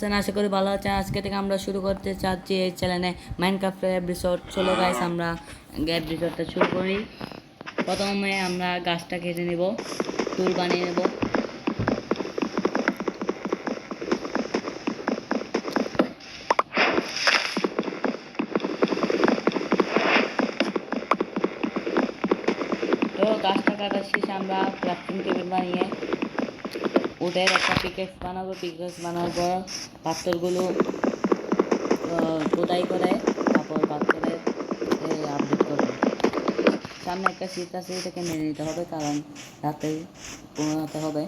আছেন? আশা করি ভালো আছেন। আজকে থেকে আমরা শুরু করতে চাচ্ছি এই চ্যানেলে মাইনক্রাফ্টের এপিসোড। চলো গাইস আমরা এপিসোডটা শুরু করি। প্রথমে আমরা গাছটা কেটে নেব, টুল বানিয়ে নেব। তো গাছটা কাটার শেষে আমরা ক্রাফটিং টেবিল বানিয়ে ওদের একটা পিকেক্স বানাবো। পিকেক্স বানানোর পর পাথরগুলো খোদাই করে তারপর পাথরের আপডেট করবো। সামনে একটা শীত আছে, এটাকে মেনে নিতে হবে কারণ রাতে ঘুমাতে হবে।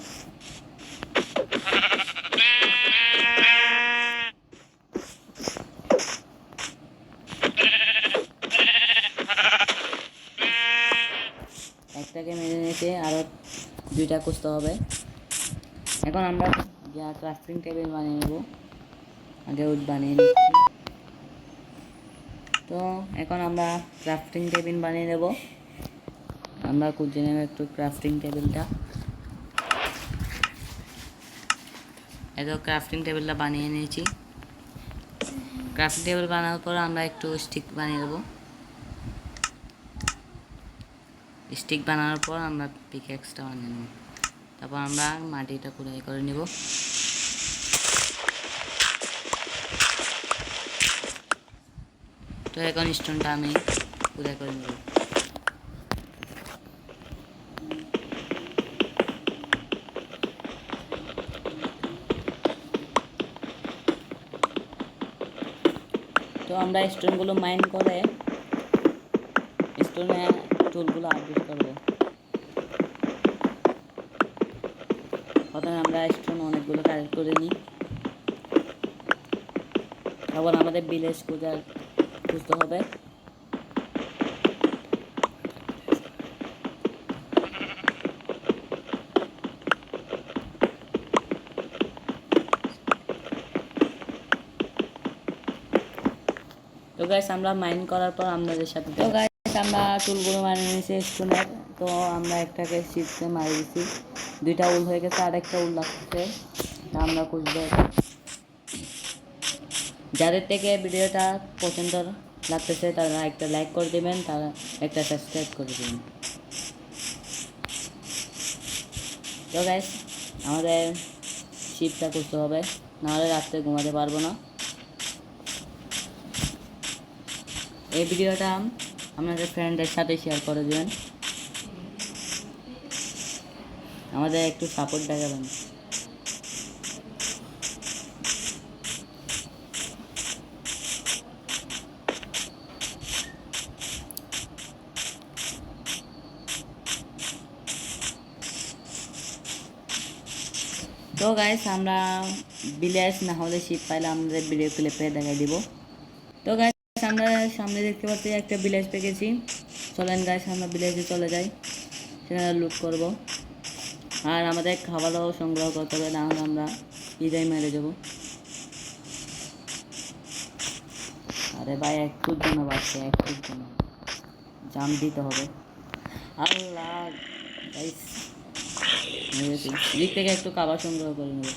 একটাকে মেনে নিতে আরও দুইটা খুঁজতে হবে। এখন আমরা ক্রাফটিং টেবিল বানিয়ে নেব। আগে উড বানিয়ে নিচ্ছি। তো এখন আমরা ক্রাফটিং টেবিল বানিয়ে নেব। আমরা খুঁজে নেব একটু ক্রাফটিং টেবিলটা। এত ক্রাফটিং টেবিলটা বানিয়ে নিয়েছি। ক্রাফটিং টেবিল বানানোর পর আমরা একটু স্টিক বানিয়ে দেবো। স্টিক বানানোর পর আমরা পিকেক্সটা বানিয়ে নেব। তারপর আমরা মাটিটা খোদাই করে নেব। তো এখন স্টোনটা আমি খোদাই করে নেব। তো আমরা স্টোনগুলো মাইন করে স্টোনে টুলগুলো আপডেট করবো। প্রথমে আমরা স্টোন অনেকগুলো কালেক্ট করে নিই। তারপর আমাদের ভিলেজ খুঁজতে হবে। তো গাইস আমরা মাইন করার পর আপনাদের সাথে তো গাইস আমরা টুলগুলো মারিয়ে নিয়েছি স্টোনের। তো আমরা একটাকে শিপতে মারি দিচ্ছি, দুইটা উল হয়ে গেছে, আর একটা উল লাগছে। তা আমরা খুঁজবো। যাদের থেকে ভিডিওটা পছন্দ লাগতেছে তারা একটা লাইক করে দেবেন, তারা একটা সাবস্ক্রাইব করে দেবেন। তো গাইস আমাদের শিপটা খুঁজতে হবে, নাহলে রাত্রে ঘুমাতে পারবো না। এই ভিডিওটা আপনাদের ফ্রেন্ডদের সাথে শেয়ার করে দেবেন, আমাদের একটু সাপোর্ট দেখাবেন। তো গাইস আমরা ভিলেজ না হলে শিপ পাইলে আমাদের ভিডিও ক্লিপে দেখাই দিব। তো গাইস আমরা সামনে দেখতে পাচ্ছি একটা ভিলেজ পেয়েছি। চলেন গাইস আমরা ভিলেজে চলে যাই, সেখানে লুট করব। আর আমাদের খাবারও সংগ্রহ করতে হবে, নাহলে আমরা ইদাই মেরে যাবো। আরে ভাই একটুর জন্য বাড়ছে, একটুর জন্য জাম দিতে হবে। আল্লাহ গাইস দিক থেকে একটু খাবার সংগ্রহ করে নেব।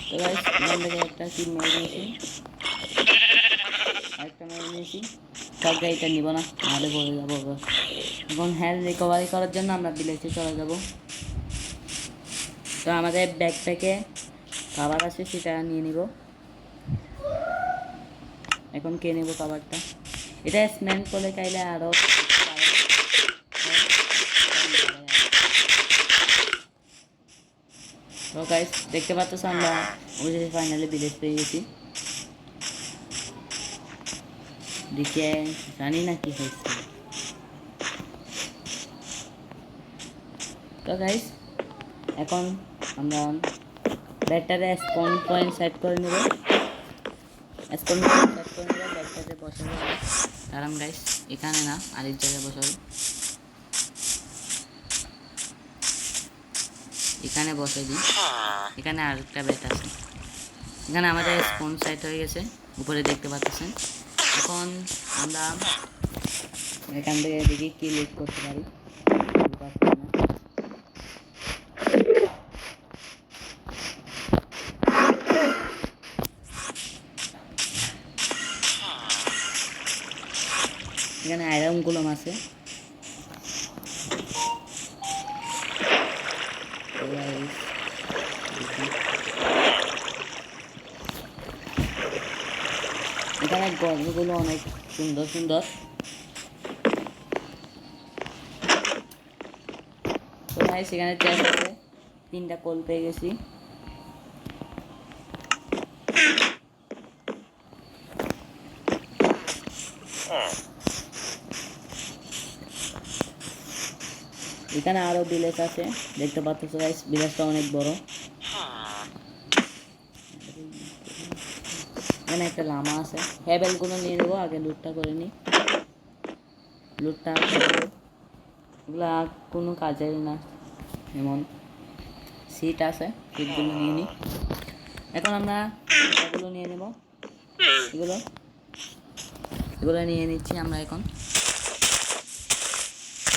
তো গাইস এখান থেকে একটা কিল মেরে নিয়েছি, আরেকটা মেরে নিয়েছি। সব গাড়িটা নিব না, নাহলে পড়ে যাবো। এখন হেলথ রিকভারি করার জন্য আমরা ভিলেজে চলে যাব। তো আমাদের ব্যাকপ্যাকে খাবার আছে, সেটা নিয়ে নিব। এখন কে নেব খাবারটা? এটা স্মেল করে খাইলে আরও। তো গাইস দেখতে পাচ্ছ আমরা অবশেষে ফাইনালি ভিলেজ পেয়ে গেছি। দেখে জানি না কি হয়েছে। তো গাইস এখন আমরা ব্যাটারে স্পন পয়েন্ট সেট করে নেব। স্পন পয়েন্ট সেট করে নেব, ব্যাটারে বসাবো। কারণ গাইস এখানে না, আরেক জায়গায় বসাবো। এখানে বসে দিই। এখানে আরেকটা ব্যাট আছে। এখানে আমাদের স্পন সেট হয়ে গেছে, উপরে দেখতে পাচ্ছেন। এখন আমরা এখান থেকে দেখি কি লিক করতে পারি। আছে। এখানে গছগুলো অনেক সুন্দর সুন্দর। তো ভাই সেখানে চেস্ট আছে, 3টা কোল পেয়ে গেছি। এখানে আরো ভিলেজ আছে, দেখতে পাচ্ছ গাইস, ভিলেজটা অনেক বড়। এখানে একটা লামা আছে, হ্যাবেলগুলো নিয়ে নেবো, আগে লুটটা করে নিই। লুটটা এগুলা কোনো কাজের না, এমন সিট আছে, সিটগুলো নিয়ে নিই। এখন আমরা এগুলো নিয়ে নেব, এগুলো এগুলো নিয়ে নিচ্ছি আমরা এখন।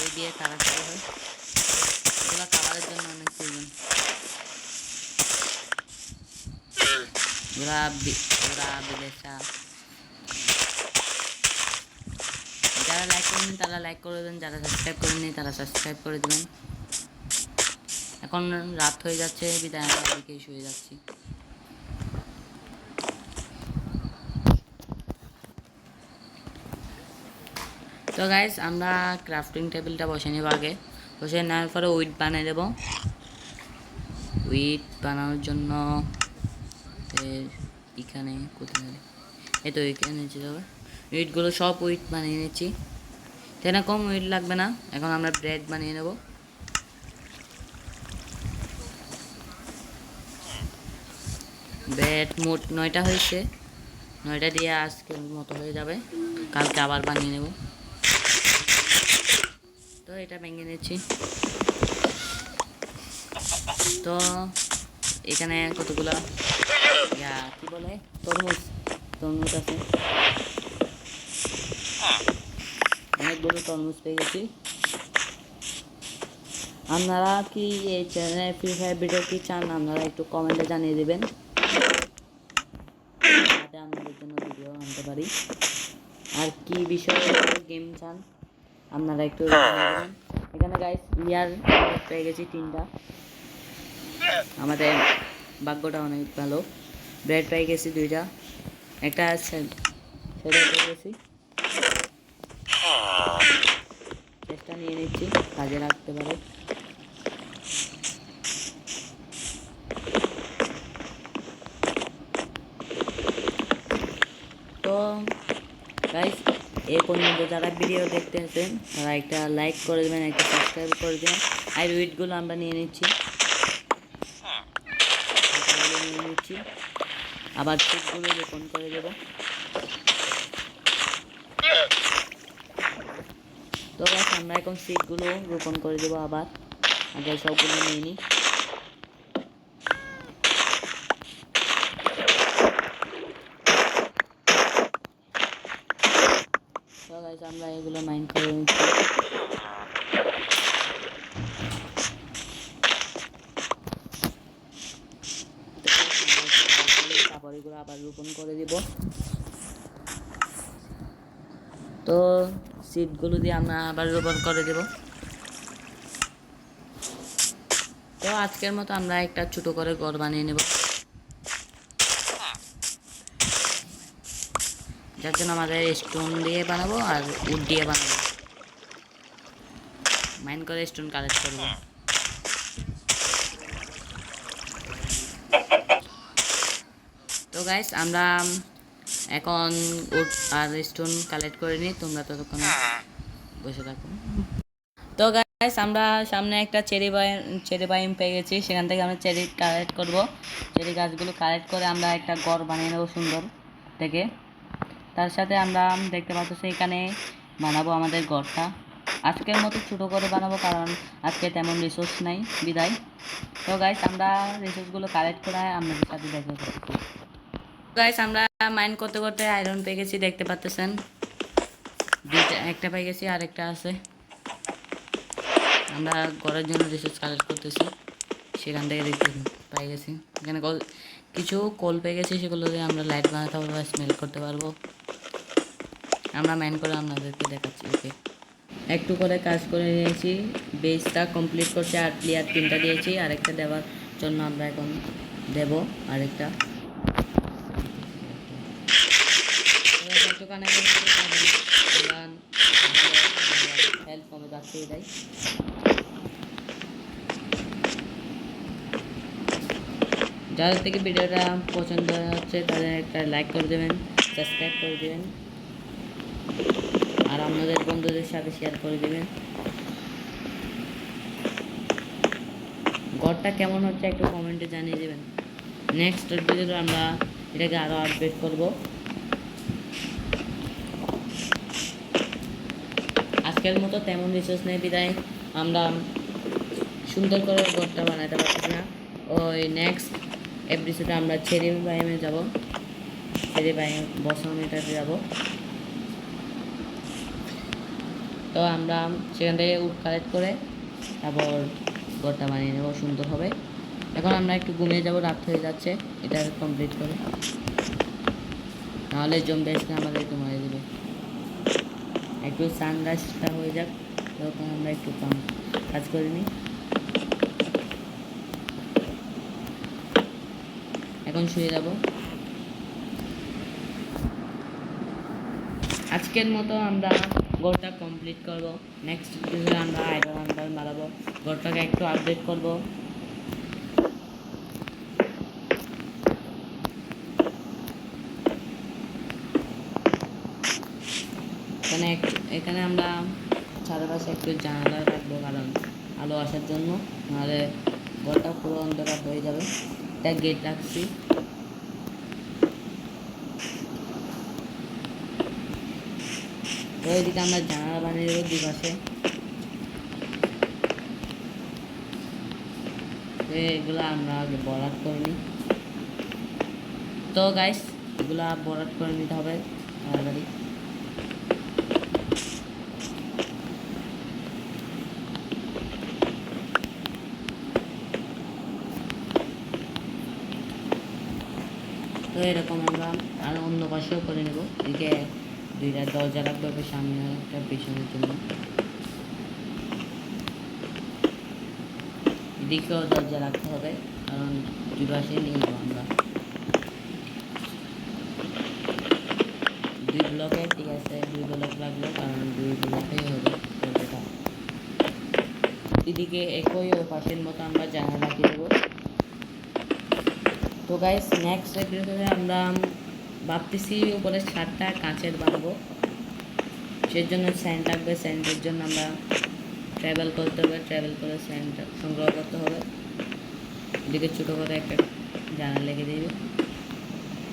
এই দিয়ে কালার করা হয়, এগুলো কালারের জন্য অনেক প্রয়োজন। ওরা বিদেশা যারা লাইক করেন তারা লাইক করে দেবেন, যারা সাবস্ক্রাইব করেননি তারা সাবস্ক্রাইব করে দেবেন। এখন রাত হয়ে যাচ্ছে, বিদায় আমরা দিকে শুয়ে যাচ্ছি। তো গাইস আমরা ক্রাফটিং টেবিলটা বসে নেব, আগে বসে নেওয়ার পরে উইট বানিয়ে দেবো। উইট বানানোর জন্য এখানে কোথায়, এই তো এখানে নিচে যাবে। উইটগুলো সব উইট বানিয়ে নিচ্ছি, তেনা কম উইট লাগবে না। এখন আমরা ব্রেড বানিয়ে নেব। ব্রেড মোট 9টা হয়েছে, 9টা দিয়ে আজকের মতো হয়ে যাবে, কালকে আবার বানিয়ে নেব। তো এটা ভেঙে নিচ্ছি। তো এখানে কতগুলো কি বলে তরমুজ আছে, অনেকগুলো তরমুজ পেয়ে গেছি। আপনারা কি এই চ্যানেলে ফ্রি ফায়ার ভিডিও কি চান, আপনারা একটু কমেন্টে জানিয়ে দেবেন, যাতে আপনাদের জন্য ভিডিও আনতে পারি। আর কি বিষয়ে গেম চান আপনারা একটু জানিয়ে দেবেন। এখানে গাইস ইয়ার পেয়ে গেছি 3টা, আমাদের ভাগ্যটা অনেক ভালো। ব্রেড পেয়ে গেছি 2টা, একটা সেটা পেয়ে গেছি। চেষ্টা নিয়ে নিচ্ছি, কাজে লাগতে পারে। তো গাইস এই পর্যন্ত যারা ভিডিও দেখতে আছেন তারা একটা লাইক করে দেবেন, একটা সাবস্ক্রাইব করে দেবেন। আর উইটগুলো আমরা নিয়ে নিচ্ছি, আবার সিটগুলো রোপণ করে দেব। তো গাইস আমরা এখন সিটগুলো রোপণ করে দেবো আবার, আগে সবগুলো নিয়ে নিই। তো গাইস আমরা এগুলো মাইন্ড করে নিচ্ছি। তারপর এগুলো আবার রোপণ করে দেব। তো সিটগুলো দিয়ে আমরা আবার রোপণ করে দেব। তো আজকের মতো আমরা একটা ছোট করে ঘর বানিয়ে নেব, যার জন্য আমাদের স্টোন দিয়ে বানাবো আর উড দিয়ে বানাবো। মাইন্ড করে স্টোন কালেক্ট করবো। তো গাইস আমরা এখন উড আর স্টোন কালেক্ট করে নিই, তোমরা ততক্ষণ বসে থাকো। তো গাইস আমরা সামনে একটা চেরি বাইম পেয়ে গেছি, সেখান থেকে আমরা চেরি কালেক্ট করব। চেরি গাছগুলো কালেক্ট করে আমরা একটা ঘর বানিয়ে নেবো সুন্দর থেকে। তার সাথে আমরা দেখতে পাচ্ছি এখানে বানাবো আমাদের ঘরটা। আজকের মতো ছোটো করে বানাবো, কারণ আজকে তেমন রিসোর্স নাই বিদায়। তো গাইস আমরা রিসোর্সগুলো কালেক্ট করে আপনাদের সাথে দেখা করছি। গাইস আমরা মাইন্ড করতে করতে আয়রন পেয়ে গেছি, দেখতে পাচ্ছেন একটা পেয়ে গেছি, আরেকটা আছে। আমরা ঘরের জন্য রিসোর্স কালেক্ট করতেছি, সেখান থেকে দেখতে পেয়ে গেছি। এখানে কিছু কোল পেয়ে গেছি, সেগুলো দিয়ে আমরা লাইট বানাতে পারবো, স্মেল করতে পারবো। আমরা মাইন্ড করে আপনাদেরকে দেখাচ্ছি। ওকে একটু করে কাজ করে নিয়েছি, বেসটা কমপ্লিট করছে আর প্লেয়ার 3টা দিয়েছি, আরেকটা দেওয়ার জন্য আমরা এখন দেব আরেকটা। হেল্প কমে যাচ্ছে এটাই। যাদের থেকে ভিডিওটা পছন্দ হচ্ছে তাদের একটা লাইক করে দেবেন, সাবস্ক্রাইব করে দেবেন আর আপনাদের বন্ধুদের সাথে শেয়ার করে দেবেন। ঘরটা কেমন হচ্ছে একটু কমেন্টে জানিয়ে দেবেন। নেক্সট ভিডিওতে আমরা এটাকে আরও আপডেট করব। আজকের মতো তেমন রিসোর্স নেই বিদায় আমরা সুন্দর করে ঘরটা বানাতে পারছি না। ওই নেক্সট এপিসোডে আমরা চেরি বাইমে যাব, চেরি বাইম বসাম এটাতে যাব। তো আমরা সেখান থেকে উড কালেক্ট করে তারপর ঘরটা বানিয়ে নেব, সুন্দর হবে। এখন আমরা একটু ঘুমিয়ে যাব, রাত হয়ে যাচ্ছে, এটা কমপ্লিট করে, নাহলে জম্বি এসে আমাদেরকে মারে দেবে। একটু সানরাইজটা হয়ে যাক, তখন আমরা একটু কাজ করে নিই। এখন শুয়ে যাব। আজকের মতো আমরা ঘরটা কমপ্লিট করব। নেক্সট ভিডিওতে আমরা আইরন আন্ডার মারাবো, ঘরটাকে একটু আপডেট করব। এখানে আমরা চারপাশে একটু জানালা রাখবো, কারণ আলো আসার জন্য, নাহলে ঘরটা পুরো অন্ধকার হয়ে যাবে। একটা গেট রাখছি। তো এদিকে আমরা জানালা বানিয়ে দেবো দুই পাশে। এগুলো আমরা আগে বরাদ করে নিই। তো গাইস এগুলা বরাদ করে নিতে হবে তাড়াতাড়ি। তো এরকম আমরা আর অন্য পাশেও করে নেব। এদিকে 2টা দরজা রাখবো, সামনে একটা পিছনের জন্য। এদিকেও দরজা রাখতে হবে, কারণ 2 পাশে নিয়ে নেবো আমরা 2 ব্লকে। ঠিক আছে, 2 ব্লক লাগলো, কারণ 2 ব্লকেই হবে দরজাটা। এদিকে একই ও পাশের মতো আমরা জানালা লাগিয়ে দেবো। তো গাইস নেক্সট ভিডিওতে আমরা ভাবতেছি উপরে 7টা কাঁচের বানাবো, সেই জন্য স্যান্ড লাগবে। স্যান্ডের জন্য আমরা ট্রাভেল করতে হবে, ট্রাভেল করে স্যান্ড সংগ্রহ করতে হবে। এদিকে ছোটো করে একটা জানালা রেখে দিবে,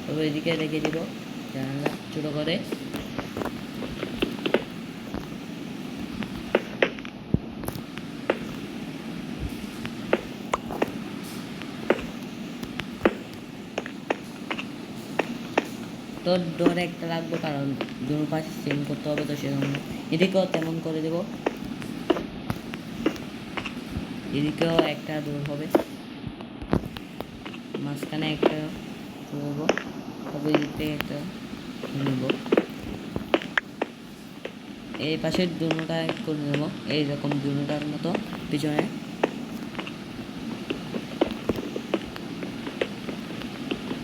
তবে এদিকে রেখে দিব জানালা ছোটো করে। তো ডোর একটা রাখবো, কারণ দুটো পাশে সেম করতে হবে, তো সেজন্য এদিকেও তেমন করে দেব। এদিকেও একটা ডোর হবে, মাঝখানে একটা দেবো, তবে এদিকে একটা নেব। এই পাশের দুটোটা করে নেব এইরকম দুটোটার মতো পিছনে।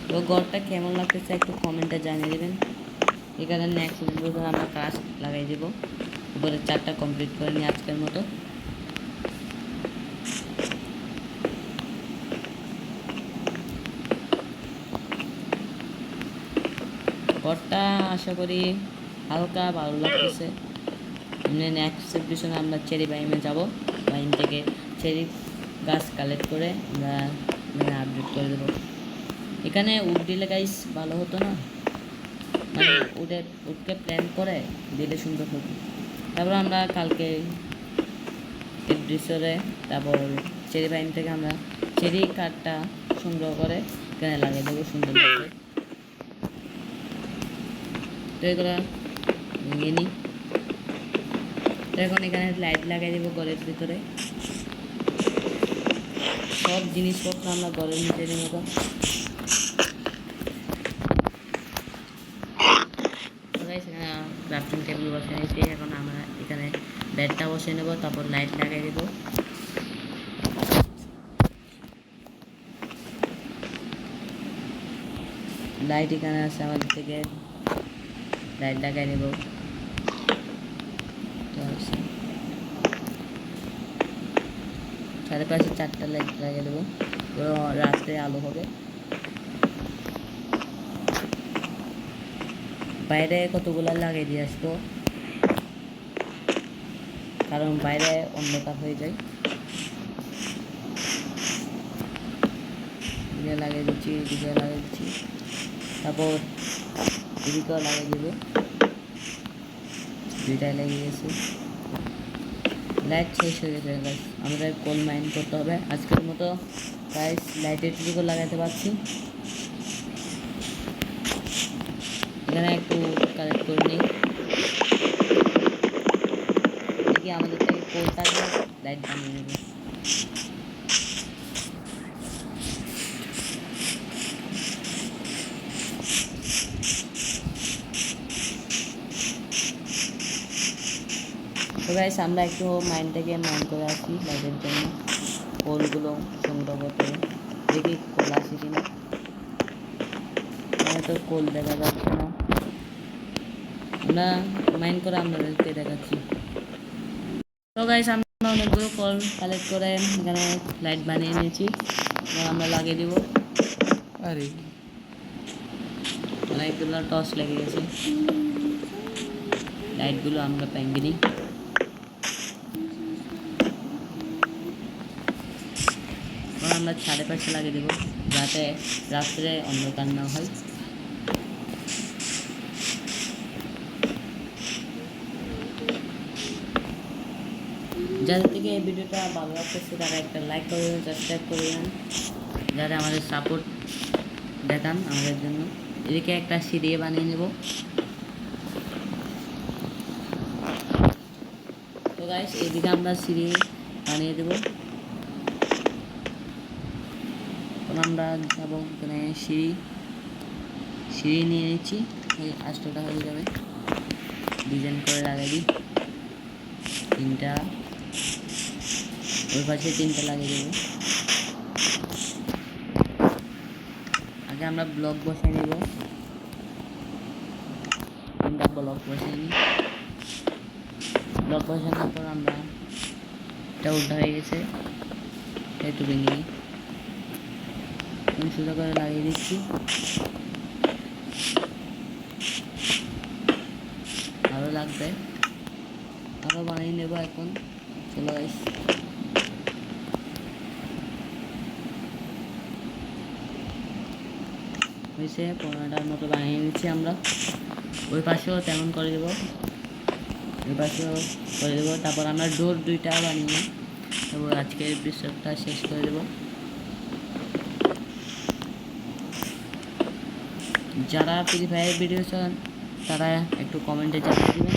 তো ঘরটা কেমন লাগতেছে একটু কমেন্টে জানিয়ে দেবেন। এখানে নেক্সট ভিডিওতে আমরা কাজ লাগাই দেবো, উপরে 4টা কমপ্লিট করে নিই আজকের মতো। ঘরটা আশা করি হালকা ভালো লাগতেছে। নেক্সট ভিডিওতে আমরা চেরি বাইমে যাব, বাইম থেকে চেরি গাছ কালেক্ট করে আমরা আপডেট করে দেবো। এখানে উড দিলে গাইস ভালো হতো না, মানে উডকে প্ল্যান করে দিলে সুন্দর হতো। তারপর আমরা কালকে এড্রিসরে তারপর চেরি বাইম থেকে আমরা চেরি কাঠটা সংগ্রহ করে এখানে লাগিয়ে দেবো সুন্দর করে। তো এগুলো ভেঙে নিই। তো এখন এখানে লাইট লাগাই দেবো ঘরের ভিতরে। সব জিনিসপত্র আমরা ঘরের ভিতরে নেব। ক্রাফটিং টেবিল বসে নিয়েছি, এখন আমরা এখানে ব্যাটটা বসিয়ে নেব, তারপর লাইট লাগিয়ে দেব। লাইট এখানে আছে আমাদের থেকে, লাইট লাগাই দেব। চারপাশে 4টা লাইট লাগিয়ে দেবো, রাত্রে আলো হবে। বাইরে কতগুলো লাগিয়ে দিয়ে আসবো, কারণ বাইরে অন্ধকার হয়ে যায়। এদিকে লাগিয়ে দিচ্ছি, এদিকে লাগিয়ে দিচ্ছি, তারপর এদিকেও লাগিয়ে দেবো। দুইটাই লেগে গেছে, লাইট শেষ হয়ে গেছে গাইস। আমাদের কোল মাইন করতে হবে আজকের মতো গাইস। লাইটের টুকু লাগাতে পারছি, এখানে একটু কালেক্ট করে নিই। দেখি আমাদের থেকে কোলটাকে লাইট বানিয়ে নেবে। তো গাইস আমরা একটু মাইন্ডটাকে মাইন্ড করে আসি লাইটের জন্য, কোলগুলো সংগ্রহ করতে হবে। দেখি কোল আসে কিনা, তো কোল দেখা যাচ্ছে না। আমরা মাইন্ড করে আপনাদেরকে দেখাচ্ছি। তো গাইস আমরা অনেকগুলো কোল কালেক্ট করে এখানে লাইট বানিয়ে নিয়েছি, আমরা লাগিয়ে দিব। আরে অনেকগুলো টর্চ লেগে গেছে, লাইটগুলো আমরা পেঙ্গে নিই। আমরা ছাদের পাশে লাগিয়ে দেবো, যাতে রাত্রে অন্ধকার না হয়। যাদের থেকে এই ভিডিওটা ভালো লাগতেছে তারা একটা লাইক করে দেবেন, সাবস্ক্রাইব করে দেবেন, যাতে আমাদের সাপোর্ট দেখান আমাদের জন্য। এদিকে একটা সিঁড়ি বানিয়ে নেব। তো গাইস এদিকে আমরা সিঁড়ি বানিয়ে দেব। আমরা যাবো এখানে, সিঁড়ি নিয়ে নিচ্ছি, এই 8টা হয়ে যাবে। ডিজাইন করে লাগাই দিই, 3টা ওই পাশে 3টা লাগিয়ে দেবো। আগে আমরা ব্লক বসাই নেব, 3টা ব্লক বসাই নিই। ব্লক বসানোর পর আমরা এটা উল্টা হয়ে গেছে, একটু ভেঙে নিই, সোজা করে লাগিয়ে দিচ্ছি। আরও লাগবে, আরও বানিয়ে নেব এখন। চলো গাইস, হয়েছে 15টার মতো বানিয়ে নিচ্ছি আমরা। ওই পাশেও তেমন করে দেবো, ওই পাশেও করে দেবো। তারপর আমরা ডোর 2টা বানিয়ে তারপর আজকের এপিসোডটা শেষ করে দেবো। যারা ফ্রি ফায়ার ভিডিও চান তারা একটু কমেন্টে জানিয়ে দেবেন।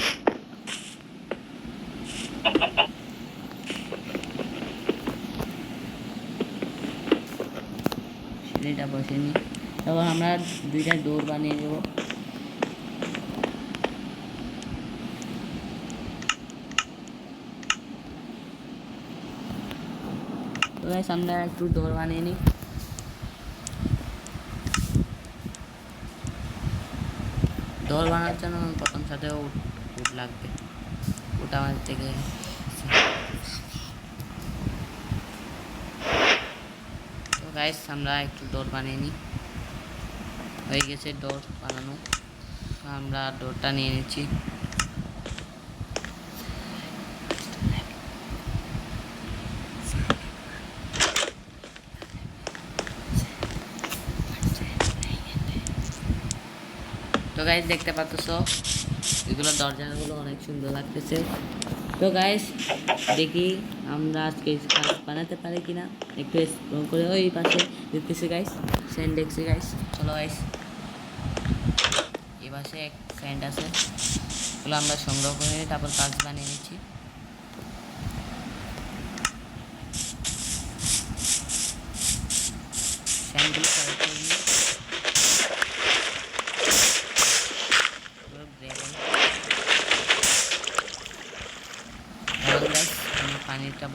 সিঁড়িটা বসে নিই, তারপর আমরা 2টা ডোর বানিয়ে দেব। তো গাইস আমরা একটু ডোর বানিয়ে নিই। ডোর বানানোর জন্য প্রথম সাথে উড লাগবে, ওটা আমাদের থেকে। তো গাইস আমরা একটু ডোর বানিয়ে নিই, হয়ে গেছে ডোর বানানো। আমরা ডোরটা নিয়ে নিচ্ছি। তো গাইস দেখতে পাচ্ছ এগুলো দরজাগুলো অনেক সুন্দর লাগতেছে। তো গাইস দেখি আমরা আজকে কাজ বানাতে পারি কিনা, একটু এক্সপ্লোর করে ওই পাশে দেখতেছি গাইস, স্যান্ড দেখছি গাইস। চলো গাইস, এই পাশে এক স্যান্ড আছে, এগুলো আমরা সংগ্রহ করে তারপর কাজ বানিয়ে নিচ্ছি। স্যান্ডগুলো কালেক্ট করে নিই।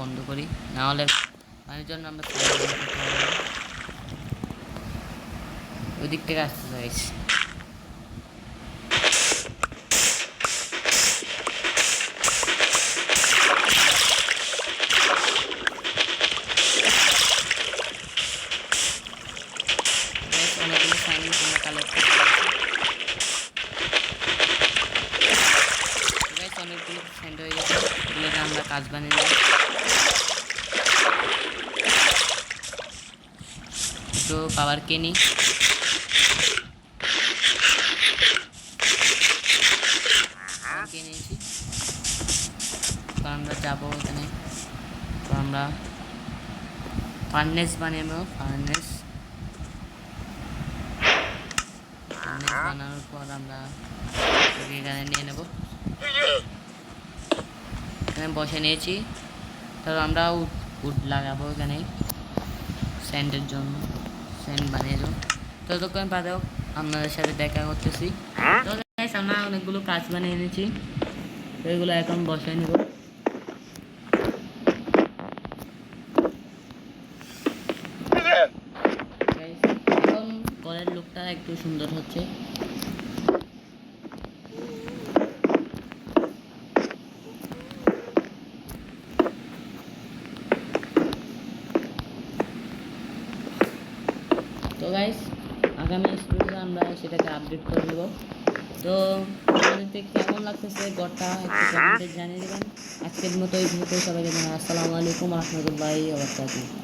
বন্ধ করি, না হলে পানির জন্য আমরা সাইড বন্ধ করতে পারবো। ওই দিক থেকে আসতে চাইছি। অনেকগুলো সাইন তোমরা কালেক্ট করতে পারছো। অনেকগুলো সেন্ড হয়ে গেছে, এগুলোকে আমরা কাজ বানিয়ে নেব। তো পাওয়ার কে নিই, নিয়েছি। তো আমরা যাবো এখানে, তো আমরা ফার্নেস বানিয়ে নেব। ফার্নেস বানানোর পর আমরা এখানে নিয়ে নেব, এখানে বসে নিয়েছি। তারপর আমরা উড লাগাবো এখানে স্যান্ডের জন্য, স্যান্ড বানিয়ে দেবো। ততক্ষণ বাদেও আপনাদের সাথে দেখা করতেছি। তো গাইস আমরা অনেকগুলো কাজ বানিয়ে এনেছি, তো এগুলো এখন বসে নিব। এখন ঘরের লুকটা একটু সুন্দর হচ্ছে। তো গাইস আগামী স্টুডিওতে আমরা সেটাকে আপডেট করে দেবো। তো আমাদেরকে কেমন লাগতেছে ঘরটা একটু কমেন্টে জানিয়ে দেবেন। আজকের মতো এই ভিডিওতে সবাইকে জানাই আসসালামু আলাইকুম ওয়া রাহমাতুল্লাহি ওয়া বারাকাতুহু।